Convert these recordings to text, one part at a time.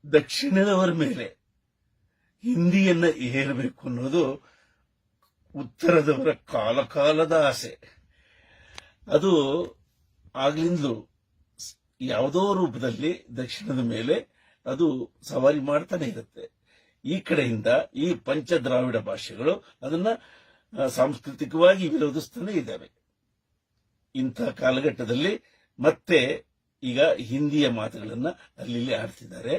ದಕ್ಷಿಣದವರ ಮೇಲೆ ಹಿಂದಿಯನ್ನ ಹೇರಬೇಕು ಅನ್ನೋದು ಉತ್ತರದವರ ಕಾಲಕಾಲದ ಆಸೆ. ಅದು ಆಗ್ಲಿಂದಲೂ ಯಾವುದೋ ರೂಪದಲ್ಲಿ ದಕ್ಷಿಣದ ಮೇಲೆ ಅದು ಸವಾರಿ ಮಾಡ್ತಾನೆ ಇರುತ್ತೆ. ಈ ಕಡೆಯಿಂದ ಈ ಪಂಚದ್ರಾವಿಡ ಭಾಷೆಗಳು ಅದನ್ನ ಸಾಂಸ್ಕೃತಿಕವಾಗಿ ವಿರೋಧಿಸ್ತಾನೆ ಇದ್ದಾವೆ. ಇಂಥ ಕಾಲಘಟ್ಟದಲ್ಲಿ ಮತ್ತೆ ಈಗ ಹಿಂದಿಯ ಮಾತುಗಳನ್ನ ಅಲ್ಲಿ ಆಡ್ತಿದ್ದಾರೆ.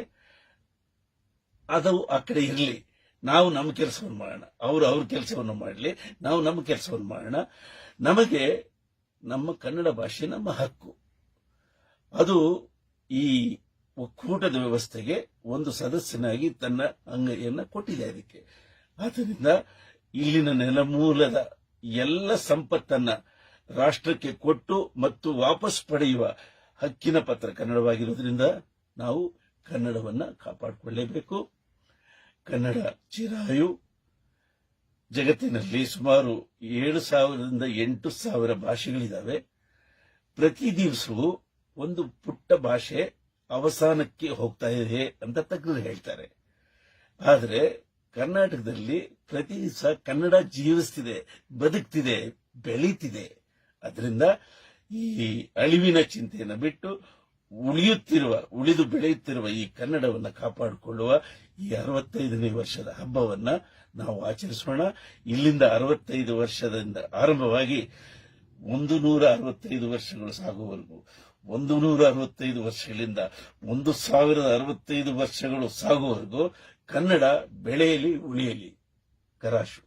ಅದು ಆ ಕಡೆ ಇರಲಿ, ನಾವು ನಮ್ಮ ಕೆಲಸವನ್ನು ಮಾಡೋಣ, ಅವರು ಅವ್ರ ಕೆಲಸವನ್ನು ಮಾಡಲಿ, ನಾವು ನಮ್ಮ ಕೆಲಸವನ್ನು ಮಾಡೋಣ. ನಮಗೆ ನಮ್ಮ ಕನ್ನಡ ಭಾಷೆ ನಮ್ಮ ಹಕ್ಕು. ಅದು ಈ ಒಕ್ಕೂಟದ ವ್ಯವಸ್ಥೆಗೆ ಒಂದು ಸದಸ್ಯನಾಗಿ ತನ್ನ ಅಂಗೈಯನ್ನ ಕೊಟ್ಟಿದೆ. ಅದಕ್ಕೆ ಆದ್ದರಿಂದ ಇಲ್ಲಿನ ನೆಲಮೂಲದ ಎಲ್ಲ ಸಂಪತ್ತನ್ನ ರಾಷ್ಟ್ರಕ್ಕೆ ಕೊಟ್ಟು ಮತ್ತು ವಾಪಸ್ ಪಡೆಯುವ ಹಕ್ಕಿನ ಪತ್ರ ಕನ್ನಡವಾಗಿರುವುದರಿಂದ ನಾವು ಕನ್ನಡವನ್ನ ಕಾಪಾಡಿಕೊಳ್ಳಲೇಬೇಕು. ಕನ್ನಡ ಚಿರಾಯು. ಜಗತ್ತಿನಲ್ಲಿ ಸುಮಾರು 7,000ರಿಂದ 8,000 ಭಾಷೆಗಳಿದ್ದಾವೆ. ಪ್ರತಿ ದಿವಸವೂ ಒಂದು ಪುಟ್ಟ ಭಾಷೆ ಅವಸಾನಕ್ಕೆ ಹೋಗ್ತಾ ಇದೆ ಅಂತ ತಜ್ಞರು ಹೇಳ್ತಾರೆ. ಆದರೆ ಕರ್ನಾಟಕದಲ್ಲಿ ಪ್ರತಿ ದಿವಸ ಕನ್ನಡ ಜೀವಿಸ್ತಿದೆ, ಬದುಕ್ತಿದೆ, ಬೆಳೀತಿದೆ. ಅದರಿಂದ ಈ ಅಳಿವಿನ ಚಿಂತೆಯನ್ನು ಬಿಟ್ಟು ಉಳಿದು ಬೆಳೆಯುತ್ತಿರುವ ಈ ಕನ್ನಡವನ್ನು ಕಾಪಾಡಿಕೊಳ್ಳುವ ಈ 65ನೇ ವರ್ಷದ ಹಬ್ಬವನ್ನ ನಾವು ಆಚರಿಸೋಣ. ಇಲ್ಲಿಂದ 65 ವರ್ಷದಿಂದ ಆರಂಭವಾಗಿ 165 ವರ್ಷಗಳು ಸಾಗುವವರೆಗೂ, 165 ವರ್ಷಗಳಿಂದ 1065 ವರ್ಷಗಳು ಸಾಗುವವರೆಗೂ ಕನ್ನಡ ಬೆಳೆಯಲಿ, ಉಳಿಯಲಿ. ಕರಾಶು.